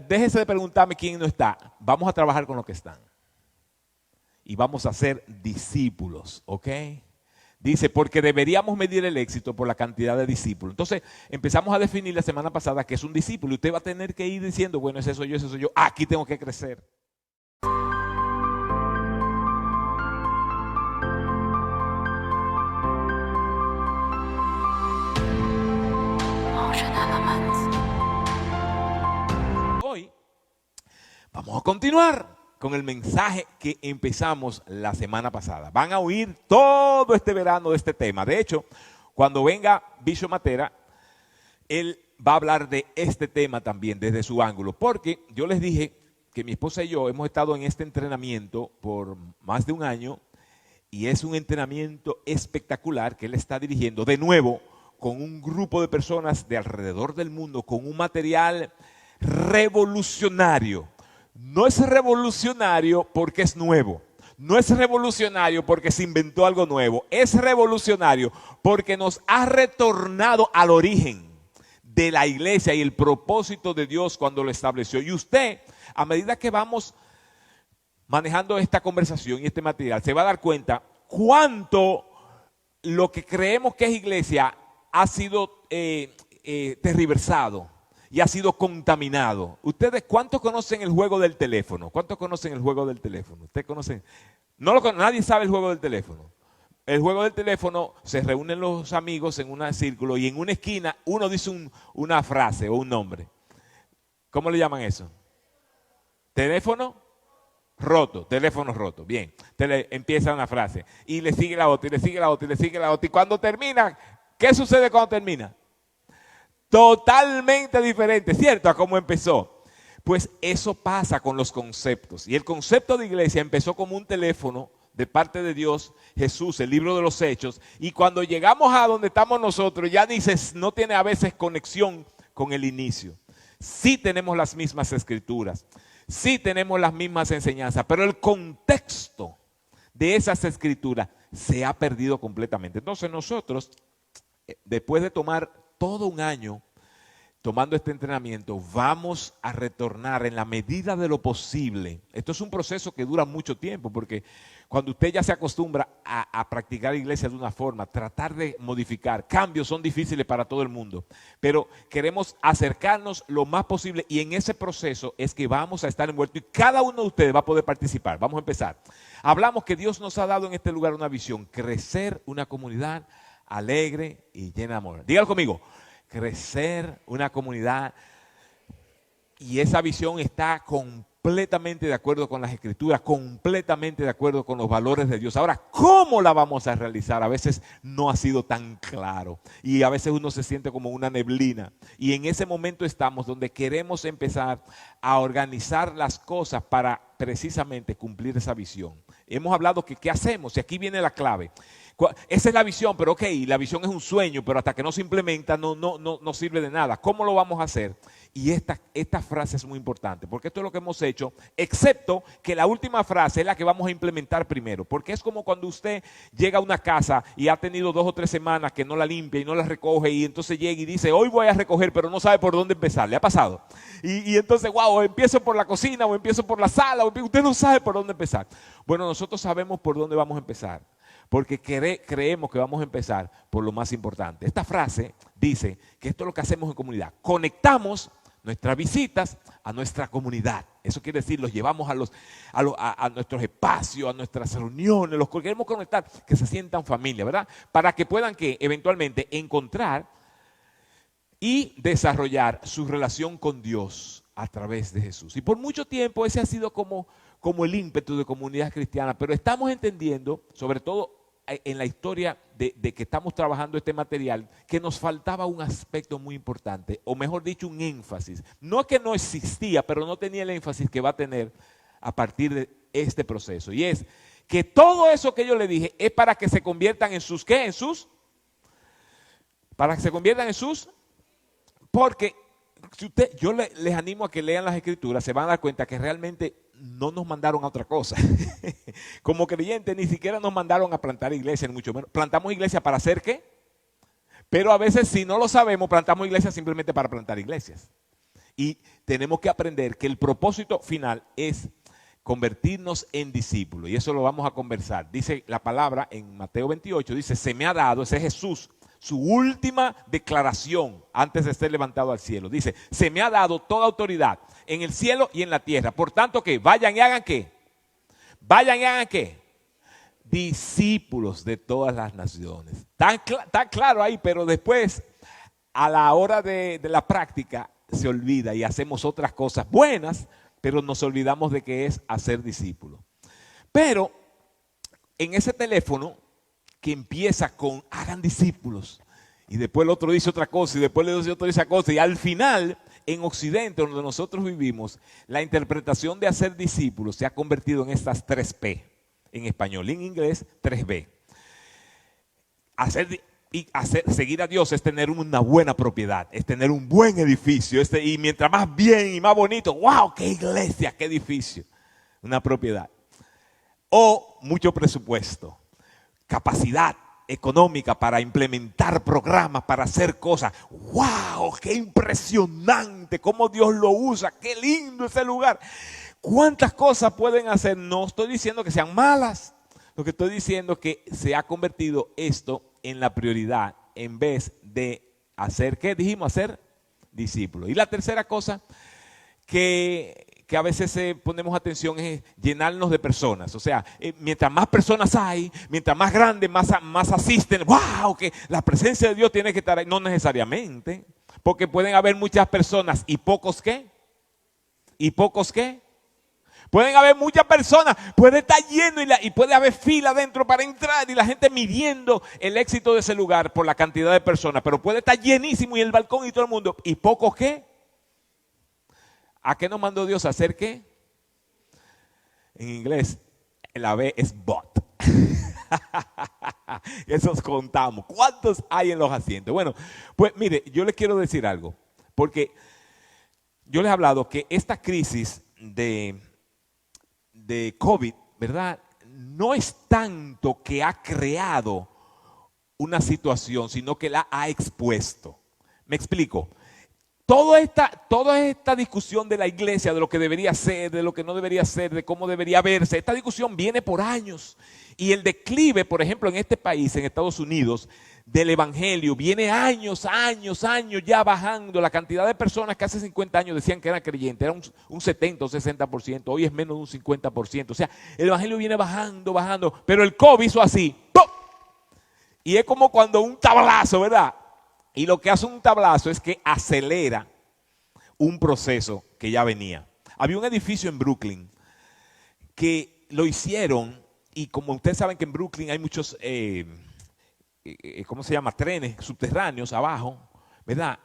Déjese de preguntarme quién no está. Vamos a trabajar con los que están. Y vamos a ser discípulos, ¿ok? Dice, porque deberíamos medir el éxito por la cantidad de discípulos. Entonces, empezamos a definir la semana pasada qué es un discípulo. Y usted va a tener que ir diciendo, bueno, ese soy yo, ese soy yo. Aquí tengo que crecer. Hoy vamos a continuar con el mensaje que empezamos la semana pasada. Van a oír todo este verano de este tema. De hecho, cuando venga Bishop Matera, él va a hablar de este tema también desde su ángulo. Porque yo les dije que mi esposa y yo hemos estado en este entrenamiento por más de un año y es un entrenamiento espectacular que él está dirigiendo de nuevo con un grupo de personas de alrededor del mundo, con un material revolucionario. No es revolucionario porque es nuevo. No es revolucionario porque se inventó algo nuevo. Es revolucionario porque nos ha retornado al origen de la iglesia y el propósito de Dios cuando lo estableció. Y usted, a medida que vamos manejando esta conversación y este material, se va a dar cuenta cuánto lo que creemos que es iglesia ha sido tergiversado y ha sido contaminado. ¿Ustedes cuántos conocen el juego del teléfono? ¿Cuántos conocen el juego del teléfono? ¿Ustedes conocen? Nadie sabe el juego del teléfono. El juego del teléfono, se reúnen los amigos en un círculo y en una esquina uno dice una frase o un nombre. ¿Cómo le llaman eso? ¿Teléfono? Roto, teléfono roto. Bien, empieza una frase y le sigue la otra, y le sigue la otra, y le sigue la otra. Y cuando termina, ¿qué sucede cuando termina? Totalmente diferente, ¿cierto? A cómo empezó. Pues eso pasa con los conceptos. Y el concepto de iglesia empezó como un teléfono de parte de Dios, Jesús, el libro de los Hechos. Y cuando llegamos a donde estamos nosotros, ya dices, no tiene a veces conexión con el inicio. Sí tenemos las mismas escrituras, sí tenemos las mismas enseñanzas, pero el contexto de esas escrituras se ha perdido completamente. Entonces nosotros, después de tomar todo un año tomando este entrenamiento, vamos a retornar en la medida de lo posible. Esto es un proceso que dura mucho tiempo, porque cuando usted ya se acostumbra a practicar iglesia de una forma, tratar de modificar, cambios son difíciles para todo el mundo, pero queremos acercarnos lo más posible y en ese proceso es que vamos a estar envueltos y cada uno de ustedes va a poder participar. Vamos a empezar. Hablamos que Dios nos ha dado en este lugar una visión, crecer una comunidad alegre y llena de amor. Dígalo conmigo, crecer una comunidad, y esa visión está completamente de acuerdo con las escrituras, completamente de acuerdo con los valores de Dios. Ahora, ¿cómo la vamos a realizar? A veces no ha sido tan claro y a veces uno se siente como una neblina, y en ese momento estamos donde queremos empezar a organizar las cosas para precisamente cumplir esa visión. Hemos hablado que ¿qué hacemos? Y aquí viene la clave. Esa es la visión, pero ok, la visión es un sueño, pero hasta que no se implementa no sirve de nada. ¿Cómo lo vamos a hacer? Y esta frase es muy importante, porque esto es lo que hemos hecho, excepto que la última frase es la que vamos a implementar primero, porque es como cuando usted llega a una casa y ha tenido 2 o 3 semanas que no la limpia y no la recoge, y entonces llega y dice, hoy voy a recoger, pero no sabe por dónde empezar. ¿Le ha pasado? Y entonces, wow, empiezo por la cocina o empiezo por la sala, usted no sabe por dónde empezar. Bueno, nosotros sabemos por dónde vamos a empezar, porque creemos que vamos a empezar por lo más importante. Esta frase dice que esto es lo que hacemos en comunidad. Conectamos nuestras visitas a nuestra comunidad. Eso quiere decir, los llevamos a nuestros espacios, a nuestras reuniones, los queremos conectar, que se sientan familia, ¿verdad? Para que puedan eventualmente encontrar y desarrollar su relación con Dios a través de Jesús. Y por mucho tiempo ese ha sido como el ímpetu de comunidad cristiana, pero estamos entendiendo, sobre todo en la historia de que estamos trabajando este material, que nos faltaba un aspecto muy importante, o mejor dicho, un énfasis. No es que no existía, pero no tenía el énfasis que va a tener a partir de este proceso. Y es que todo eso que yo le dije es para que se conviertan en sus, ¿qué? Para que se conviertan en sus, porque si yo les animo a que lean las escrituras, se van a dar cuenta que realmente no nos mandaron a otra cosa. Como creyentes ni siquiera nos mandaron a plantar iglesia, ni mucho menos. Plantamos iglesia para hacer ¿qué? Pero a veces si no lo sabemos, plantamos iglesias simplemente para plantar iglesias. Y tenemos que aprender que el propósito final es convertirnos en discípulos. Y eso lo vamos a conversar. Dice la palabra en Mateo 28, dice, se me ha dado, ese es Jesús, su última declaración antes de ser levantado al cielo. Dice, se me ha dado toda autoridad en el cielo y en la tierra. Por tanto, que vayan y hagan ¿qué? Vayan y hagan ¿qué? Discípulos de todas las naciones. Está claro ahí, pero después, a la hora de la práctica, se olvida y hacemos otras cosas buenas, pero nos olvidamos de que es hacer discípulos. Pero en ese teléfono que empieza con hagan discípulos, y después el otro dice otra cosa, y después el otro dice otra cosa, y al final, en Occidente, donde nosotros vivimos, la interpretación de hacer discípulos se ha convertido en estas 3P, en español, en inglés 3B. Seguir a Dios es tener una buena propiedad, es tener un buen edificio, y mientras más bien y más bonito, wow, qué iglesia, qué edificio, una propiedad. O mucho presupuesto, capacidad económica para implementar programas, para hacer cosas. ¡Wow! ¡Qué impresionante! ¡Cómo Dios lo usa! ¡Qué lindo ese lugar! ¿Cuántas cosas pueden hacer? No estoy diciendo que sean malas. Lo que estoy diciendo es que se ha convertido esto en la prioridad en vez de hacer, ¿qué dijimos? Hacer discípulos. Y la tercera cosa que a veces ponemos atención es llenarnos de personas. O sea, mientras más personas hay, mientras más grandes, más asisten. ¡Wow! Que la presencia de Dios tiene que estar ahí. No necesariamente, porque pueden haber muchas personas y pocos ¿qué? ¿Y pocos qué? Pueden haber muchas personas, puede estar lleno y puede haber fila dentro para entrar y la gente midiendo el éxito de ese lugar por la cantidad de personas, pero puede estar llenísimo y el balcón y todo el mundo. ¿Y pocos qué? ¿A qué nos mandó Dios a hacer qué? En inglés, la B es but. Esos contamos. ¿Cuántos hay en los asientos? Bueno, pues mire, yo les quiero decir algo, porque yo les he hablado que esta crisis de COVID, ¿verdad? No es tanto que ha creado una situación, sino que la ha expuesto. Me explico. Toda esta discusión de la iglesia, de lo que debería ser, de lo que no debería ser, de cómo debería verse, esta discusión viene por años. Y el declive, por ejemplo, en este país, en Estados Unidos, del evangelio, viene años ya bajando. La cantidad de personas que hace 50 años decían que eran creyentes, era un 70 o 60%, hoy es menos de un 50%. O sea, el evangelio viene bajando, pero el COVID hizo así, ¡pum! Y es como cuando un tablazo, ¿verdad? Y lo que hace un tablazo es que acelera un proceso que ya venía. Había un edificio en Brooklyn que lo hicieron, y como ustedes saben que en Brooklyn hay muchos, ¿cómo se llama? Trenes subterráneos abajo, ¿verdad?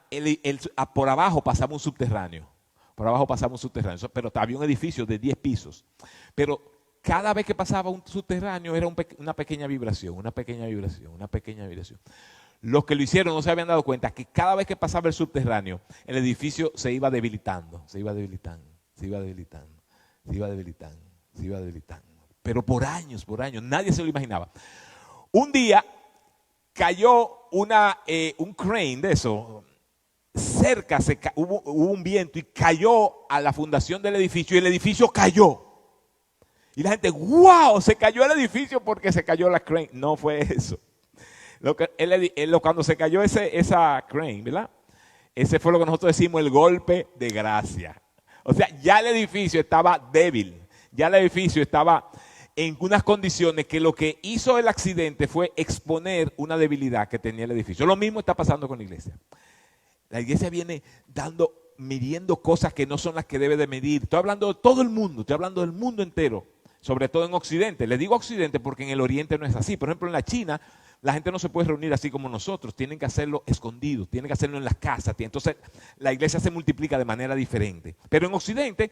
Por abajo pasaba un subterráneo. Pero había un edificio de 10 pisos. Pero cada vez que pasaba un subterráneo era una pequeña vibración. Los que lo hicieron no se habían dado cuenta que cada vez que pasaba el subterráneo, el edificio se iba debilitando. Pero por años, nadie se lo imaginaba. Un día cayó un crane de eso, cerca hubo un viento y cayó a la fundación del edificio y el edificio cayó. Y la gente, wow, se cayó el edificio porque se cayó la crane. No fue eso. Cuando se cayó esa crane, ¿verdad? Ese fue lo que nosotros decimos el golpe de gracia. O sea, ya el edificio estaba débil, ya el edificio estaba en unas condiciones que lo que hizo el accidente fue exponer una debilidad que tenía el edificio. Lo mismo está pasando con la iglesia. La iglesia viene midiendo cosas que no son las que debe de medir. Estoy hablando de todo el mundo, estoy hablando del mundo entero, sobre todo en Occidente. Le digo Occidente porque en el Oriente no es así. Por ejemplo, en la China, la gente no se puede reunir así como nosotros, tienen que hacerlo escondido, tienen que hacerlo en las casas. Entonces, la iglesia se multiplica de manera diferente. Pero en Occidente,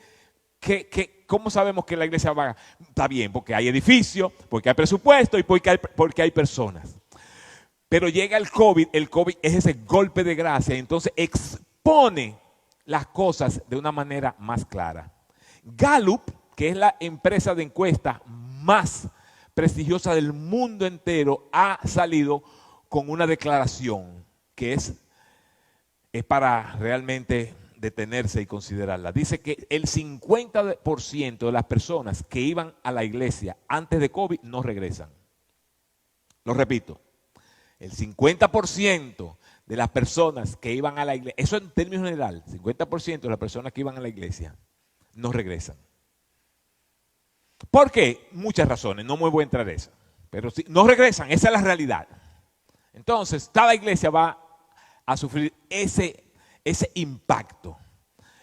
¿cómo sabemos que la iglesia va? Está bien, porque hay edificio, porque hay presupuesto y porque hay personas. Pero llega el COVID es ese golpe de gracia, y entonces expone las cosas de una manera más clara. Gallup, que es la empresa de encuesta más prestigiosa del mundo entero, ha salido con una declaración que es para realmente detenerse y considerarla. Dice que el 50% de las personas que iban a la iglesia antes de COVID no regresan. Lo repito, el 50% de las personas que iban a la iglesia, eso en términos general, 50% de las personas que iban a la iglesia no regresan. ¿Por qué? Muchas razones, no me voy a entrar en eso. Pero sí, no regresan, esa es la realidad. Entonces, cada iglesia va a sufrir ese impacto.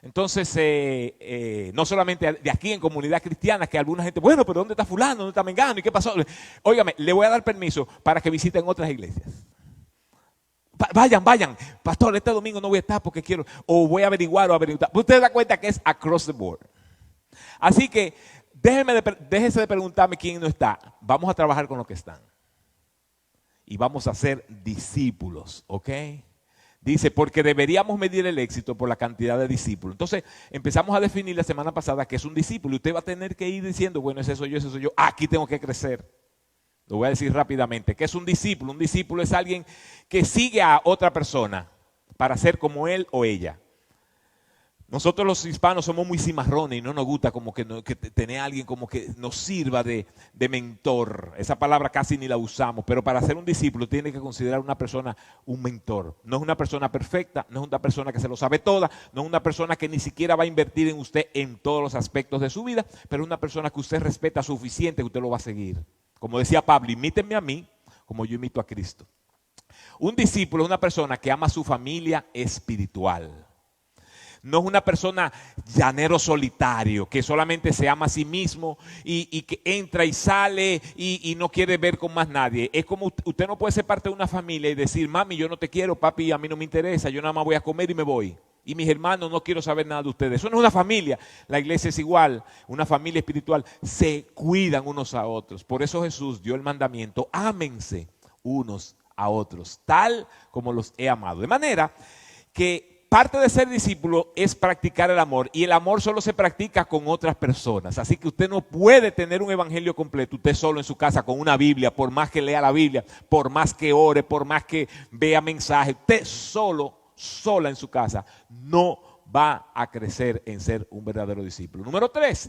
Entonces, no solamente de aquí en comunidad cristiana, que alguna gente, bueno, pero ¿dónde está fulano? ¿Dónde está mengano? ¿Y qué pasó? Óigame, le voy a dar permiso para que visiten otras iglesias. Vayan, pastor, este domingo no voy a estar porque quiero, o voy a averiguar o averiguar. Usted se da cuenta que es across the board. Así que, déjese de preguntarme quién no está. Vamos a trabajar con los que están. Y vamos a ser discípulos, ¿ok? Dice, porque deberíamos medir el éxito por la cantidad de discípulos. Entonces, empezamos a definir la semana pasada qué es un discípulo. Y usted va a tener que ir diciendo, bueno, ese soy yo. Aquí tengo que crecer. Lo voy a decir rápidamente. ¿Qué es un discípulo? Un discípulo es alguien que sigue a otra persona para ser como él o ella. Nosotros los hispanos somos muy cimarrones y no nos gusta como que tener a alguien como que nos sirva de mentor. Esa palabra casi ni la usamos, pero para ser un discípulo tiene que considerar una persona un mentor. No es una persona perfecta, no es una persona que se lo sabe toda, no es una persona que ni siquiera va a invertir en usted en todos los aspectos de su vida, pero es una persona que usted respeta suficiente que usted lo va a seguir. Como decía Pablo, imítenme a mí como yo imito a Cristo. Un discípulo es una persona que ama a su familia espiritual. No es una persona llanero solitario que solamente se ama a sí mismo y que entra y sale y no quiere ver con más nadie. Es como usted no puede ser parte de una familia y decir, mami, yo no te quiero, papi, a mí no me interesa, yo nada más voy a comer y me voy. Y mis hermanos no quiero saber nada de ustedes. Eso no es una familia. La iglesia es igual, una familia espiritual. Se cuidan unos a otros. Por eso Jesús dio el mandamiento, ámense unos a otros, tal como los he amado. De manera que parte de ser discípulo es practicar el amor, y el amor solo se practica con otras personas. Así que usted no puede tener un evangelio completo usted solo en su casa con una Biblia, por más que lea la Biblia, por más que ore, por más que vea mensajes. Usted sola en su casa no va a crecer en ser un verdadero discípulo. Número 3,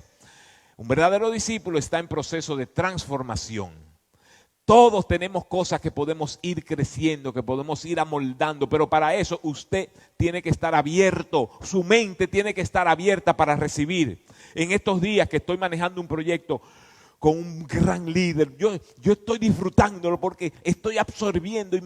un verdadero discípulo está en proceso de transformación. Todos tenemos cosas que podemos ir creciendo, que podemos ir amoldando, pero para eso usted tiene que estar abierto, su mente tiene que estar abierta para recibir. En estos días que estoy manejando un proyecto con un gran líder, yo estoy disfrutándolo porque estoy absorbiendo y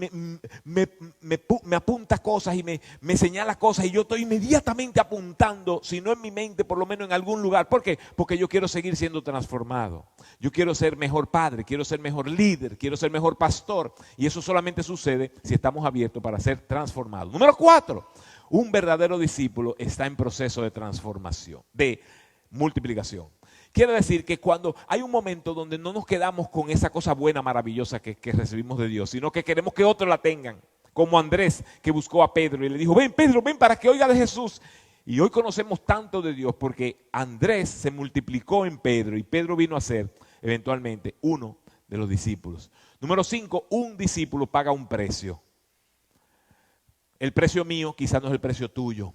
me apunta cosas y me señala cosas, y yo estoy inmediatamente apuntando, si no en mi mente, por lo menos en algún lugar. ¿Por qué? Porque yo quiero seguir siendo transformado. Yo quiero ser mejor padre, quiero ser mejor líder, quiero ser mejor pastor, y eso solamente sucede si estamos abiertos para ser transformados. Número 4, un verdadero discípulo está en proceso de transformación, de multiplicación. Quiere decir que cuando hay un momento donde no nos quedamos con esa cosa buena, maravillosa que recibimos de Dios, sino que queremos que otros la tengan, como Andrés, que buscó a Pedro y le dijo, ven Pedro, ven para que oiga de Jesús. Y hoy conocemos tanto de Dios porque Andrés se multiplicó en Pedro y Pedro vino a ser eventualmente uno de los discípulos. Número 5, un discípulo paga un precio. El precio mío quizás no es el precio tuyo.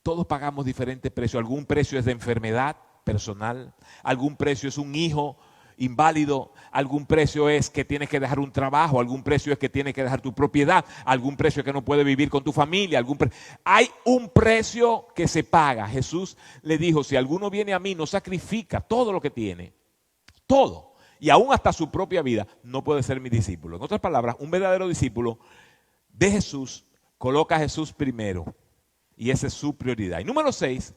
Todos pagamos diferentes precios. Algún precio es de enfermedad personal, algún precio es un hijo inválido, algún precio es que tienes que dejar un trabajo, algún precio es que tienes que dejar tu propiedad, algún precio es que no puedes vivir con tu familia, hay un precio que se paga. Jesús le dijo, si alguno viene a mí, no sacrifica todo lo que tiene, todo, y aún hasta su propia vida, no puede ser mi discípulo. En otras palabras, un verdadero discípulo de Jesús coloca a Jesús primero, y esa es su prioridad. Y número 6,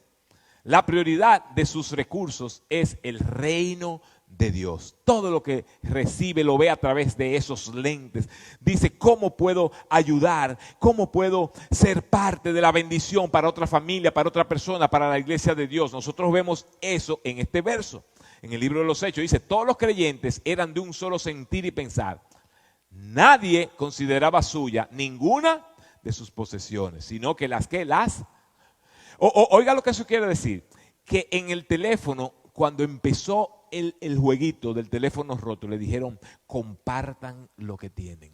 la prioridad de sus recursos es el reino de Dios. Todo lo que recibe lo ve a través de esos lentes. Dice, ¿cómo puedo ayudar? ¿Cómo puedo ser parte de la bendición para otra familia, para otra persona, para la iglesia de Dios? Nosotros vemos eso en este verso. En el libro de los Hechos dice, todos los creyentes eran de un solo sentir y pensar. Nadie consideraba suya ninguna de sus posesiones, sino que las oiga lo que eso quiere decir, que en el teléfono, cuando empezó el jueguito del teléfono roto, le dijeron, compartan lo que tienen,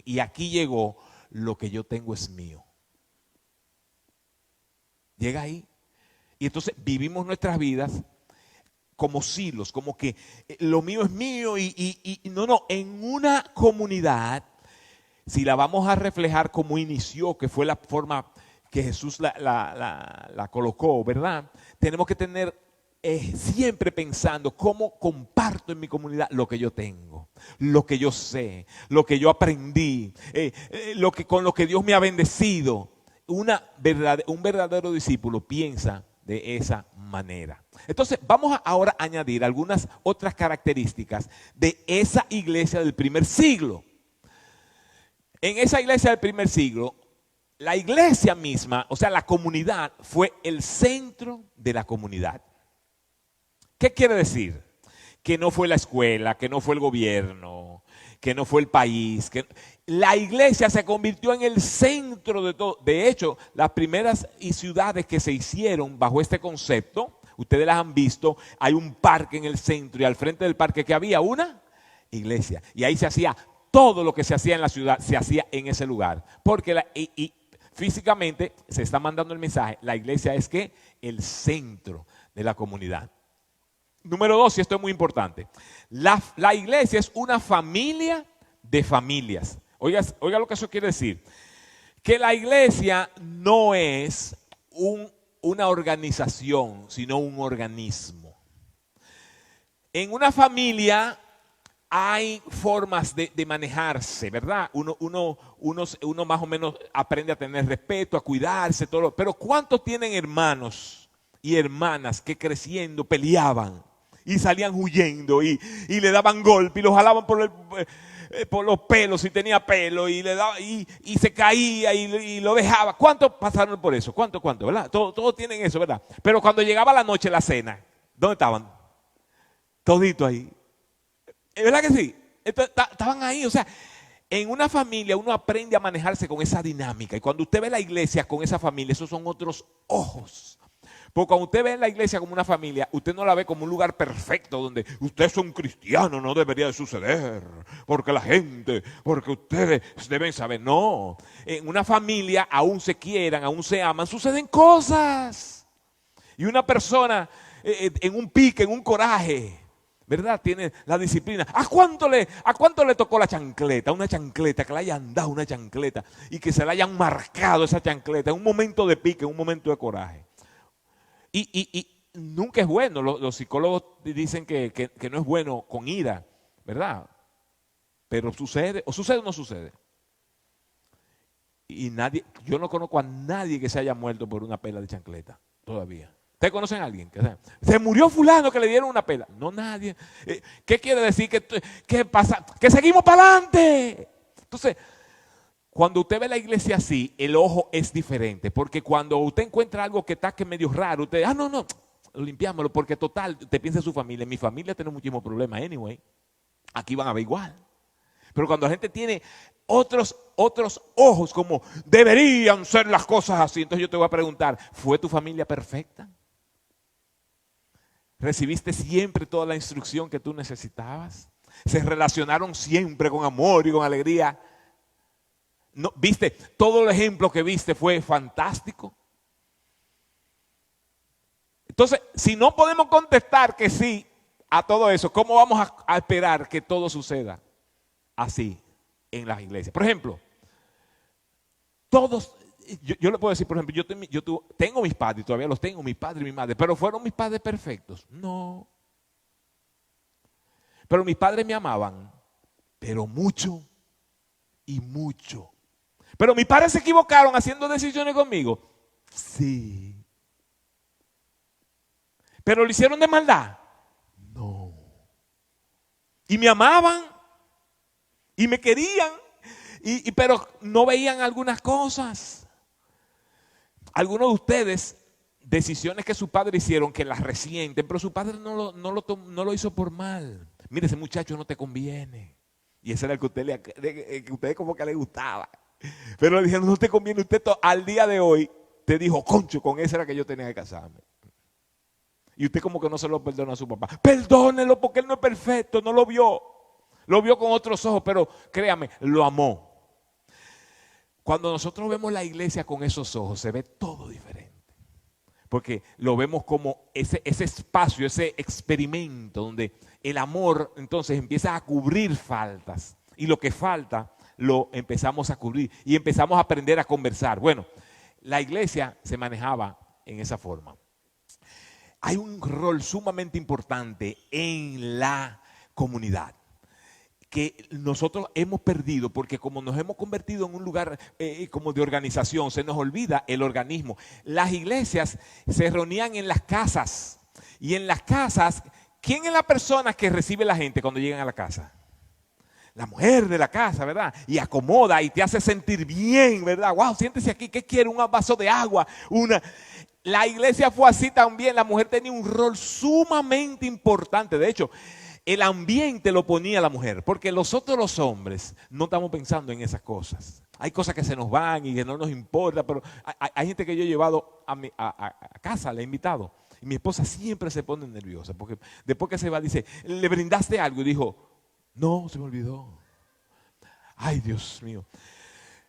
y aquí llegó, lo que yo tengo es mío. Llega ahí. Y entonces vivimos nuestras vidas como silos, como que lo mío es mío y no, en una comunidad, si la vamos a reflejar como inició, que fue la forma que Jesús la colocó, ¿verdad? Tenemos que tener siempre pensando cómo comparto en mi comunidad lo que yo tengo, lo que yo sé, lo que yo aprendí, con lo que Dios me ha bendecido. Un verdadero discípulo piensa de esa manera. Entonces vamos ahora a añadir algunas otras características de esa iglesia del primer siglo. En esa iglesia del primer siglo, la iglesia misma, o sea, la comunidad, fue el centro de la comunidad. ¿Qué quiere decir? Que no fue la escuela, que no fue el gobierno, que no fue el país. La iglesia se convirtió en el centro de todo. De hecho, las primeras ciudades que se hicieron bajo este concepto, ustedes las han visto, hay un parque en el centro y al frente del parque que había una iglesia. Y ahí se hacía todo lo que se hacía en la ciudad, se hacía en ese lugar. Porque físicamente se está mandando el mensaje, la iglesia es que el centro de la comunidad. Número 2, y esto es muy importante, la iglesia es una familia de familias. Oiga lo que eso quiere decir, que la iglesia no es una organización, sino un organismo. En una familia hay formas de manejarse, ¿verdad? Uno más o menos aprende a tener respeto, a cuidarse, todo. Pero ¿cuántos tienen hermanos y hermanas que creciendo peleaban y salían huyendo y le daban golpe y los jalaban por los pelos si tenía pelo y se caía y lo dejaba? ¿Cuántos pasaron por eso? ¿Cuántos, verdad? Todos tienen eso, ¿verdad? Pero cuando llegaba la noche, la cena, ¿dónde estaban? Toditos ahí. ¿Verdad que sí? Estaban ahí, o sea, en una familia uno aprende a manejarse con esa dinámica. Y cuando usted ve la iglesia con esa familia, esos son otros ojos. Porque cuando usted ve la iglesia como una familia, usted no la ve como un lugar perfecto donde usted es un cristiano, no debería de suceder. Porque ustedes deben saber. No, en una familia aún se quieran, aún se aman, suceden cosas. Y una persona en un pique, en un coraje, ¿verdad? Tiene la disciplina. ¿A cuánto le tocó la chancleta? Una chancleta, que le hayan dado una chancleta y que se le hayan marcado esa chancleta en un momento de pique, en un momento de coraje. Y nunca es bueno. Los psicólogos dicen que no es bueno con ira, ¿verdad? Pero sucede, o sucede o no sucede. Y yo no conozco a nadie que se haya muerto por una pela de chancleta todavía. ¿Ustedes conocen a alguien? Se murió fulano que le dieron una pela. No, nadie. ¿Qué quiere decir? ¿Qué pasa? ¡Que seguimos para adelante! Entonces, cuando usted ve la iglesia así, el ojo es diferente. Porque cuando usted encuentra algo que está medio raro, usted, no, limpiámoslo. Porque total, usted piensa en su familia. En mi familia tiene muchísimos problemas, anyway. Aquí van a ver igual. Pero cuando la gente tiene otros ojos, como deberían ser las cosas así, entonces yo te voy a preguntar, ¿fue tu familia perfecta? ¿Recibiste siempre toda la instrucción que tú necesitabas? ¿Se relacionaron siempre con amor y con alegría? ¿No? ¿Viste? Todo el ejemplo que viste fue fantástico. Entonces, si no podemos contestar que sí a todo eso, ¿cómo vamos a esperar que todo suceda así en las iglesias? Por ejemplo, todos... Yo le puedo decir, por ejemplo, yo tengo mis padres, todavía los tengo, mi padre y mi madre, pero ¿fueron mis padres perfectos? No. Pero mis padres me amaban, pero mucho y mucho. Pero mis padres se equivocaron haciendo decisiones conmigo. Sí. Pero lo hicieron de maldad. No. Y me amaban y me querían, pero no veían algunas cosas. Algunos de ustedes, decisiones que su padre hicieron que las resienten, pero su padre no lo hizo por mal. Mire, ese muchacho no te conviene. Y ese era el que usted como que le gustaba. Pero le dijeron, no te conviene. Usted al día de hoy te dijo, concho, con ese era que yo tenía que casarme. Y usted como que no se lo perdonó a su papá. Perdónelo porque él no es perfecto, no lo vio. Lo vio con otros ojos, pero créame, lo amó. Cuando nosotros vemos la iglesia con esos ojos, se ve todo diferente. porque lo vemos como ese espacio, ese experimento donde el amor entonces empieza a cubrir faltas y lo que falta lo empezamos a cubrir y empezamos a aprender a conversar. Bueno, la iglesia se manejaba en esa forma. Hay un rol sumamente importante en la comunidad que nosotros hemos perdido porque como nos hemos convertido en un lugar como de organización, se nos olvida el organismo. Las iglesias se reunían en las casas y en las casas, ¿quién es la persona que recibe a la gente cuando llegan a la casa? La mujer de la casa, ¿verdad? Y acomoda y te hace sentir bien, ¿verdad? Wow, siéntese aquí, ¿qué quiere? Un vaso de agua, La iglesia fue así también, la mujer tenía un rol sumamente importante. De hecho, el ambiente lo ponía la mujer, porque nosotros los hombres no estamos pensando en esas cosas. Hay cosas que se nos van y que no nos importa, pero hay gente que yo he llevado a casa, le he invitado. Y mi esposa siempre se pone nerviosa, porque después que se va dice, ¿le brindaste algo? Y dijo, no, se me olvidó. Ay, Dios mío.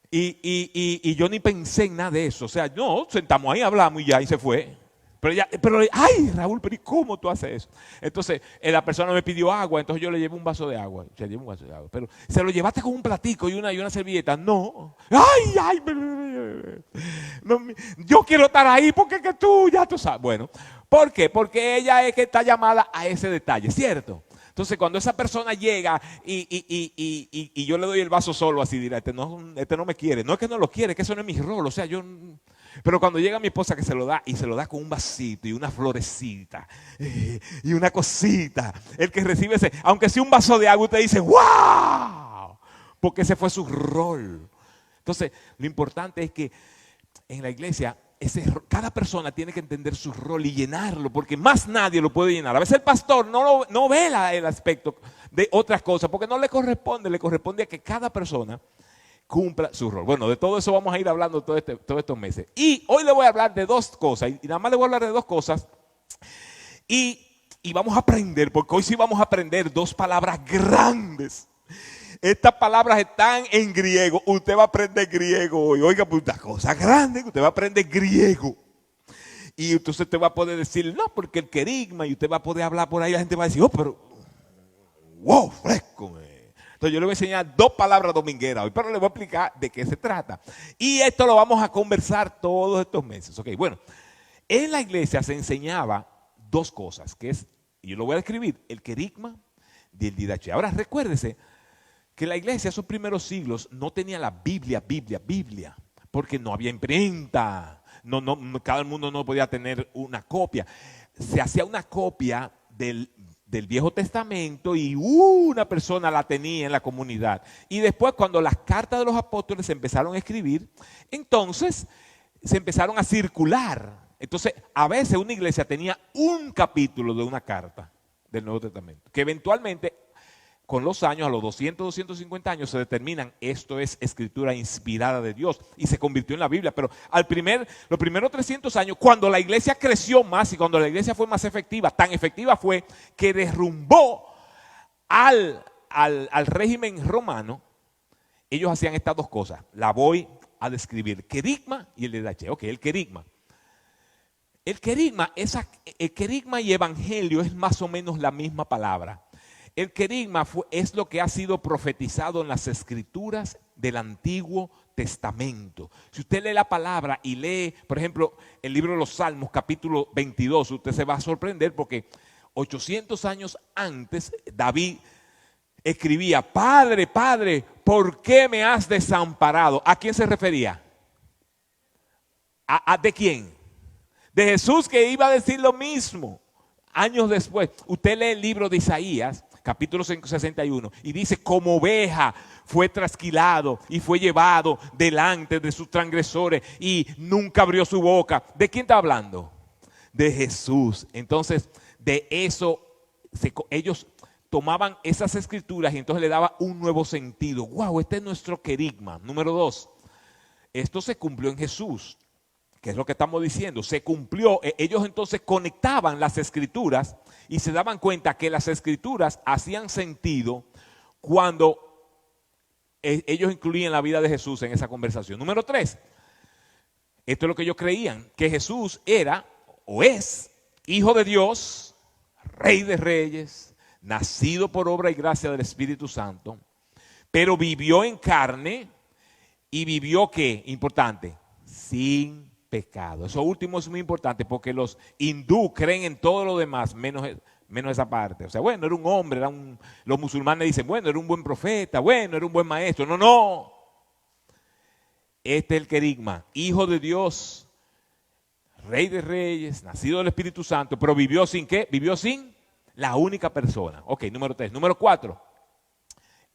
Y yo ni pensé en nada de eso. O sea, no, sentamos ahí, hablamos y ya, y se fue. Pero ay, Raúl, pero ¿y cómo tú haces eso? Entonces, la persona me pidió agua, entonces yo le llevo un vaso de agua. Se llevo un vaso de agua. Pero, ¿se lo llevaste con un platico y una servilleta? No. Ay, no, yo quiero estar ahí porque es que ya tú sabes. Bueno, ¿por qué? Porque ella es que está llamada a ese detalle, ¿cierto? Entonces, cuando esa persona llega y yo le doy el vaso solo así, dirá, este no me quiere. No es que no lo quiere, que eso no es mi rol. O sea, pero cuando llega mi esposa que se lo da y se lo da con un vasito y una florecita y una cosita, el que recibe aunque sea un vaso de agua, usted dice, ¡wow! Porque ese fue su rol. Entonces, lo importante es que en la iglesia, cada persona tiene que entender su rol y llenarlo, porque más nadie lo puede llenar. A veces el pastor no ve el aspecto de otras cosas, porque no le corresponde a que cada persona cumpla su rol. Bueno, de todo eso vamos a ir hablando todos estos meses. Y hoy le voy a hablar de dos cosas, y nada más le voy a hablar de dos cosas, y vamos a aprender, porque hoy sí vamos a aprender dos palabras grandes. Estas palabras están en griego. Usted va a aprender griego hoy. Oiga, pues una cosa grande, usted va a aprender griego. Y entonces usted va a poder decir, no, porque el querigma, y usted va a poder hablar por ahí, la gente va a decir, oh, pero, wow, fresco. Entonces yo le voy a enseñar dos palabras domingueras hoy, pero le voy a explicar de qué se trata. Y esto lo vamos a conversar todos estos meses. Ok, bueno, en la iglesia se enseñaba dos cosas, que es, y yo lo voy a escribir, el querigma y el didache. Ahora recuérdese que la iglesia, esos primeros siglos, no tenía la Biblia, porque no había imprenta, cada mundo no podía tener una copia. Se hacía una copia del Viejo Testamento y una persona la tenía en la comunidad. Y después, cuando las cartas de los apóstoles se empezaron a escribir, entonces se empezaron a circular. Entonces, a veces una iglesia tenía un capítulo de una carta del Nuevo Testamento, que eventualmente, con los años, a los 200, 250 años, se determinan, esto es escritura inspirada de Dios, y se convirtió en la Biblia. Pero los primeros 300 años, cuando la iglesia creció más y cuando la iglesia fue más efectiva, tan efectiva fue que derrumbó al régimen romano, ellos hacían estas dos cosas. La voy a describir, querigma y el didache. Ok, el querigma. El querigma y evangelio es más o menos la misma palabra. El querigma es lo que ha sido profetizado en las escrituras del Antiguo Testamento. Si usted lee la palabra y lee, por ejemplo, el libro de los Salmos, capítulo 22, usted se va a sorprender porque 800 años antes David escribía, Padre, Padre, ¿por qué me has desamparado? ¿A quién se refería? ¿De quién? De Jesús, que iba a decir lo mismo años después. Usted lee el libro de Isaías, capítulo 61, y dice, como oveja fue trasquilado y fue llevado delante de sus transgresores y nunca abrió su boca. ¿De quién está hablando? De Jesús. Entonces, de eso, ellos tomaban esas escrituras y entonces le daban un nuevo sentido. Wow, este es nuestro querigma. Número 2, esto se cumplió en Jesús. ¿Qué es lo que estamos diciendo? Se cumplió. Ellos entonces conectaban las escrituras y se daban cuenta que las escrituras hacían sentido cuando ellos incluían la vida de Jesús en esa conversación. Número 3, esto es lo que ellos creían, que Jesús era o es hijo de Dios, rey de reyes, nacido por obra y gracia del Espíritu Santo, pero vivió en carne y vivió, ¿qué? Importante, sin pecado. Eso último es muy importante porque los hindú creen en todo lo demás, menos esa parte. O sea, bueno, era un hombre, los musulmanes dicen, bueno, era un buen profeta, bueno, era un buen maestro. No, no. Este es el querigma, hijo de Dios, rey de reyes, nacido del Espíritu Santo, pero vivió sin ¿qué? Vivió sin la única persona. Ok, número 3. Número 4.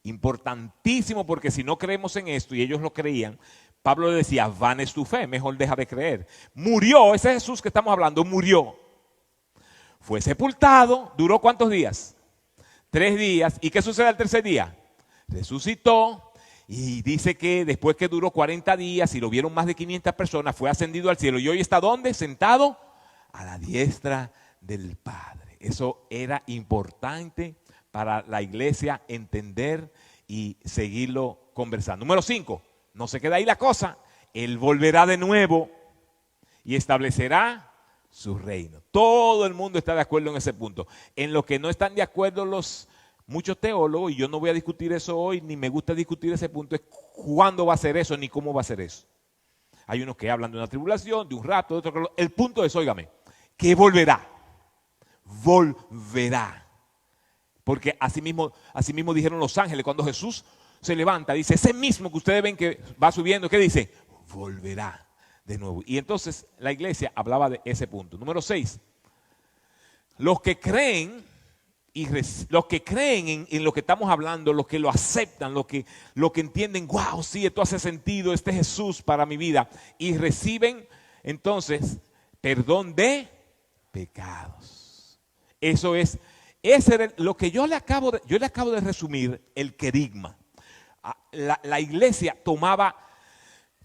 Importantísimo, porque si no creemos en esto, y ellos lo creían, Pablo le decía, vana es tu fe, mejor deja de creer. Murió, ese Jesús que estamos hablando, murió. Fue sepultado, ¿duró cuántos días? 3 días. ¿Y qué sucede al tercer día? Resucitó, y dice que después que duró 40 días y lo vieron más de 500 personas, fue ascendido al cielo. ¿Y hoy está dónde? Sentado a la diestra del Padre. Eso era importante para la iglesia entender y seguirlo conversando. Número 5, no se queda ahí la cosa. Él volverá de nuevo y establecerá su reino. Todo el mundo está de acuerdo en ese punto. En lo que no están de acuerdo muchos teólogos, y yo no voy a discutir eso hoy, ni me gusta discutir ese punto, es cuándo va a ser eso, ni cómo va a ser eso. Hay unos que hablan de una tribulación, de un rato, de otro. El punto es, óigame, que volverá. Volverá. Porque así mismo dijeron los ángeles, cuando Jesús se levanta, dice, ese mismo que ustedes ven que va subiendo, ¿qué dice? Volverá de nuevo. Y entonces la iglesia hablaba de ese punto. Número 6, los que creen en lo que estamos hablando, los que lo aceptan, los que entienden, wow, sí, esto hace sentido, este Jesús para mi vida, y reciben entonces perdón de pecados. Eso es, ese era lo que yo le acabo de resumir, el querigma. La iglesia tomaba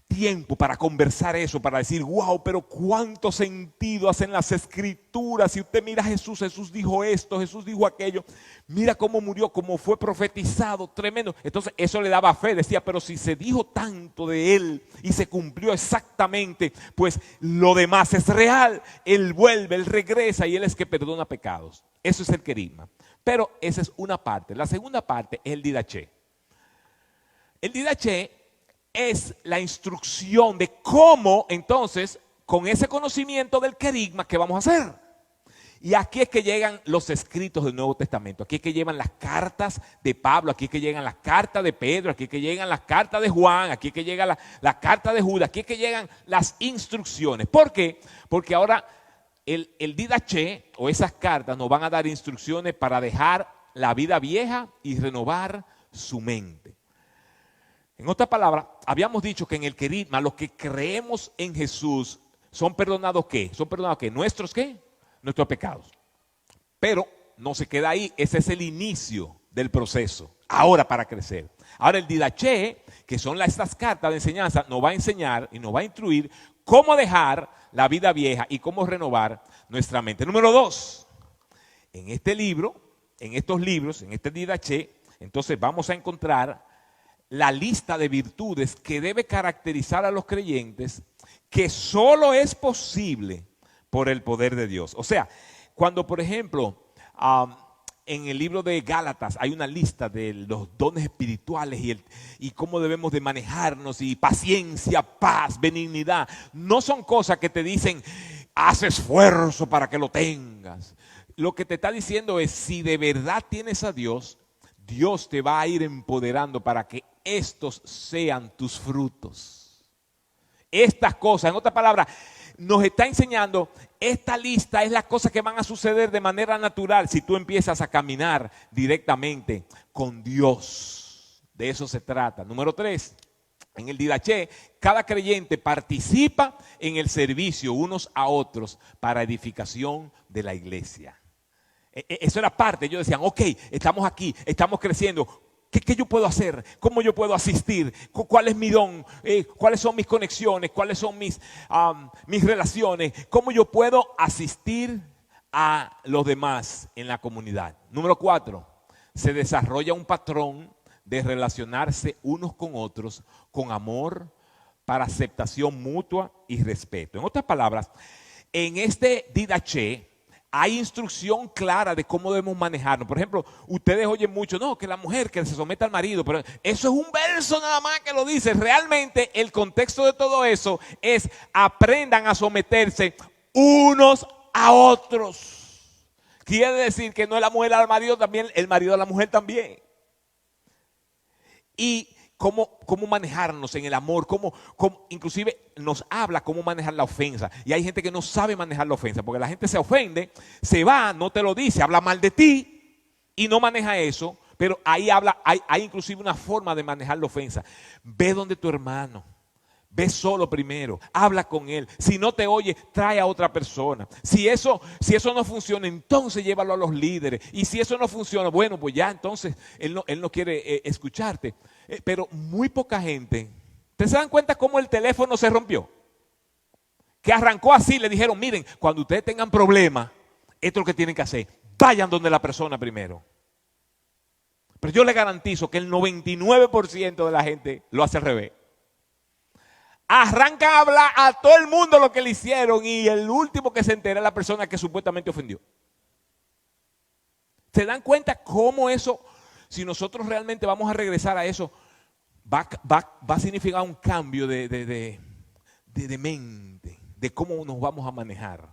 tiempo para conversar eso, para decir, wow, pero cuánto sentido hacen las escrituras. Si usted mira a Jesús dijo esto, Jesús dijo aquello, mira cómo murió, cómo fue profetizado, tremendo. Entonces eso le daba fe, decía, pero si se dijo tanto de él y se cumplió exactamente, pues lo demás es real. Él vuelve, él regresa y él es que perdona pecados. Eso es el querigma. Pero esa es una parte. La segunda parte es el didaché. El didaché es la instrucción de cómo, entonces, con ese conocimiento del querigma, ¿qué vamos a hacer? Y aquí es que llegan los escritos del Nuevo Testamento. Aquí es que llegan las cartas de Pablo, aquí es que llegan las cartas de Pedro, aquí es que llegan las cartas de Juan, aquí es que llega la carta de Judas, aquí es que llegan las instrucciones. ¿Por qué? Porque ahora el didaché o esas cartas nos van a dar instrucciones para dejar la vida vieja y renovar su mente. En otras palabras, habíamos dicho que en el querigma los que creemos en Jesús son perdonados ¿qué? Son perdonados ¿qué? ¿Nuestros qué? Nuestros pecados. Pero no se queda ahí, ese es el inicio del proceso. Ahora para crecer. Ahora el didaché, que son estas cartas de enseñanza, nos va a enseñar y nos va a instruir cómo dejar la vida vieja y cómo renovar nuestra mente. Número 2, en este libro, en estos libros, en este didaché, entonces vamos a encontrar la lista de virtudes que debe caracterizar a los creyentes, que solo es posible por el poder de Dios. O sea, cuando por ejemplo en el libro de Gálatas hay una lista de los dones espirituales y cómo debemos de manejarnos, y paciencia, paz, benignidad, no son cosas que te dicen haz esfuerzo para que lo tengas. Lo que te está diciendo es, si de verdad tienes a Dios, Dios te va a ir empoderando para que estos sean tus frutos. Estas cosas, en otras palabras, nos está enseñando, esta lista es las cosas que van a suceder de manera natural si tú empiezas a caminar directamente con Dios. De eso se trata. Número 3, en el didaché, cada creyente participa en el servicio unos a otros para edificación de la iglesia. Eso era parte. Ellos decían, ok, estamos aquí, estamos creciendo. ¿Qué yo puedo hacer? ¿Cómo yo puedo asistir? ¿Cuál es mi don? ¿Cuáles son mis conexiones? ¿Cuáles son mis relaciones? ¿Cómo yo puedo asistir a los demás en la comunidad? Número 4, se desarrolla un patrón de relacionarse unos con otros con amor, para aceptación mutua y respeto. En otras palabras, en este didache hay instrucción clara de cómo debemos manejarnos. Por ejemplo, ustedes oyen mucho, no, que la mujer que se someta al marido, pero eso es un verso nada más que lo dice. Realmente el contexto de todo eso es aprendan a someterse unos a otros. Quiere decir que no es la mujer al marido también, el marido a la mujer también. Y cómo manejarnos en el amor, inclusive nos habla cómo manejar la ofensa. Y hay gente que no sabe manejar la ofensa, porque la gente se ofende, se va, no te lo dice, habla mal de ti y no maneja eso, pero ahí hay inclusive una forma de manejar la ofensa. Ve donde tu hermano. Ve solo primero, habla con él. Si no te oye, trae a otra persona. Si eso no funciona, entonces llévalo a los líderes. Y si eso no funciona, bueno, pues ya entonces él no quiere escucharte. Pero muy poca gente. ¿Ustedes se dan cuenta cómo el teléfono se rompió? Que arrancó así, le dijeron, miren, cuando ustedes tengan problemas, esto es lo que tienen que hacer. Vayan donde la persona primero. Pero yo le garantizo que el 99% de la gente lo hace al revés. Arrancan a hablar a todo el mundo lo que le hicieron y el último que se entera es la persona que supuestamente ofendió. ¿Se dan cuenta cómo eso, si nosotros realmente vamos a regresar a eso, va a significar un cambio de mente, de cómo nos vamos a manejar?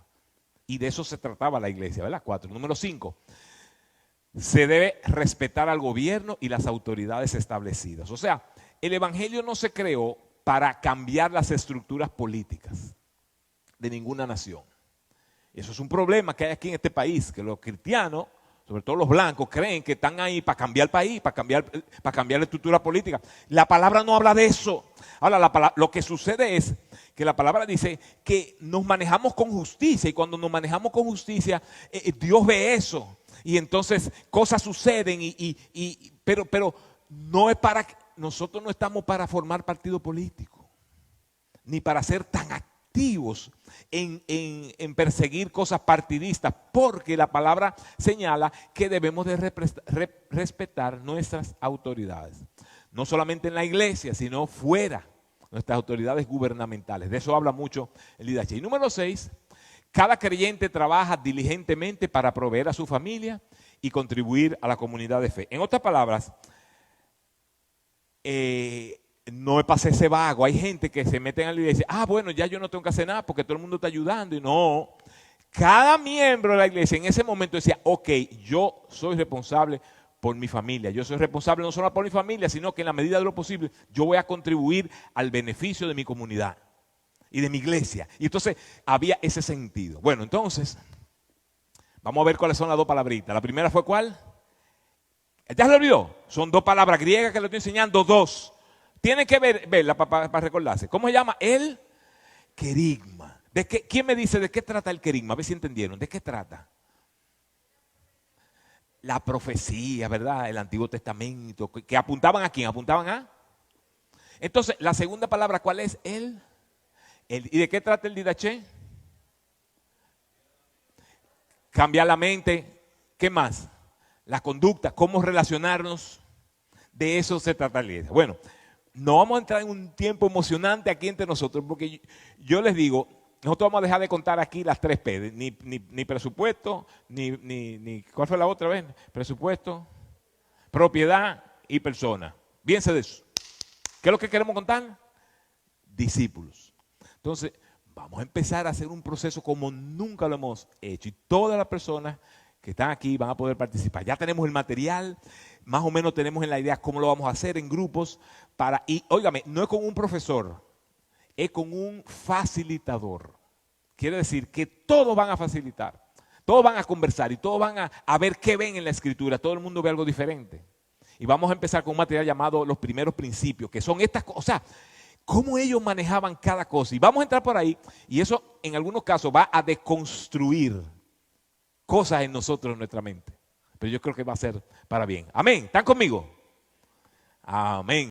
Y de eso se trataba la iglesia, ¿verdad? 4. Número 5. Se debe respetar al gobierno y las autoridades establecidas. O sea, el evangelio no se creó para cambiar las estructuras políticas de ninguna nación. Y eso es un problema que hay aquí en este país, que los cristianos, sobre todo los blancos, creen que están ahí para cambiar el país, para cambiar la estructura política. La palabra no habla de eso. Ahora, lo que sucede es que la palabra dice que nos manejamos con justicia, y cuando nos manejamos con justicia, Dios ve eso. Y entonces cosas suceden, pero no es para... Nosotros no estamos para formar partido político, ni para ser tan activos en perseguir cosas partidistas, porque la palabra señala que debemos de respetar nuestras autoridades. No solamente en la iglesia, sino fuera, nuestras autoridades gubernamentales. De eso habla mucho el IDH. Y número 6, cada creyente trabaja diligentemente para proveer a su familia y contribuir a la comunidad de fe. En otras palabras, no es para hacerse vago. Hay gente que se mete en la iglesia, bueno, ya yo no tengo que hacer nada porque todo el mundo está ayudando. Y no, cada miembro de la iglesia en ese momento decía, ok, yo soy responsable por mi familia. Yo soy responsable no solo por mi familia, sino que en la medida de lo posible yo voy a contribuir al beneficio de mi comunidad y de mi iglesia. Y entonces había ese sentido. Bueno, entonces, vamos a ver cuáles son las 2 palabritas. La primera fue ¿cuál? ¿Ya se lo olvidó? Son 2 palabras griegas que le estoy enseñando, 2. Tienen que verla para recordarse. ¿Cómo se llama? El querigma. ¿Quién me dice de qué trata el querigma? A ver si entendieron. ¿De qué trata? La profecía, ¿verdad? El Antiguo Testamento. ¿Que apuntaban a quién? ¿Apuntaban a? Entonces, la segunda palabra, ¿cuál es? ¿Y de qué trata el didache? Cambiar la mente. ¿Qué más? La conducta, cómo relacionarnos, de eso se trata la iglesia. Bueno, no vamos a entrar en un tiempo emocionante aquí entre nosotros, porque yo les digo, nosotros vamos a dejar de contar aquí las 3 P, ni presupuesto, ni ¿cuál fue la otra vez? Presupuesto, propiedad y persona. Fíjense de eso. ¿Qué es lo que queremos contar? Discípulos. Entonces, vamos a empezar a hacer un proceso como nunca lo hemos hecho, y todas las personas que están aquí van a poder participar. Ya tenemos el material, más o menos tenemos en la idea cómo lo vamos a hacer en grupos. Y óigame, no es con un profesor, es con un facilitador. Quiere decir que todos van a facilitar, todos van a conversar y todos van a ver qué ven en la escritura. Todo el mundo ve algo diferente. Y vamos a empezar con un material llamado Los Primeros Principios, que son estas cosas, o sea, cómo ellos manejaban cada cosa. Y vamos a entrar por ahí, y eso en algunos casos va a deconstruir cosas en nosotros, en nuestra mente. Pero yo creo que va a ser para bien. Amén. ¿Están conmigo? Amén.